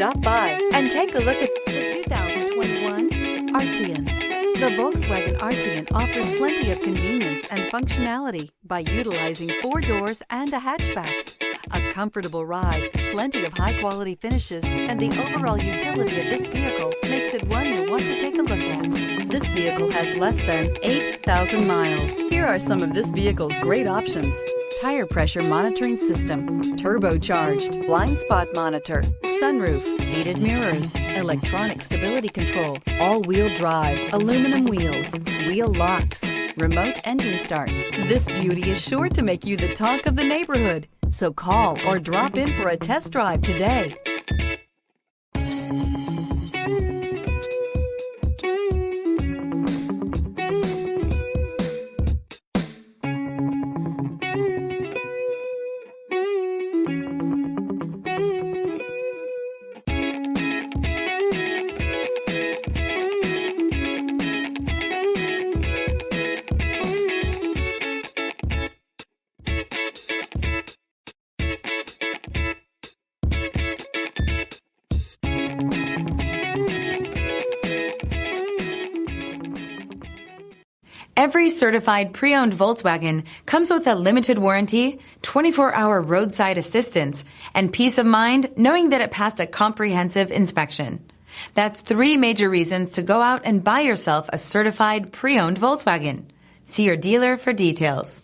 Stop by and take a look at the 2021 Arteon. The Volkswagen Arteon offers plenty of convenience and functionality by utilizing 4 doors and a hatchback. A comfortable ride, plenty of high-quality finishes, and the overall utility of this vehicle makes it one you'll want to take a look at. This vehicle has less than 8,000 miles. Here are some of this vehicle's great options: tire pressure monitoring system, turbocharged, blind spot monitor, sunroof, heated mirrors, electronic stability control, all-wheel drive, aluminum wheels, wheel locks, remote engine start. This beauty is sure to make you the talk of the neighborhood. So call or drop in for a test drive today. Every certified pre-owned Volkswagen comes with a limited warranty, 24-hour roadside assistance, and peace of mind knowing that it passed a comprehensive inspection. That's 3 major reasons to go out and buy yourself a certified pre-owned Volkswagen. See your dealer for details.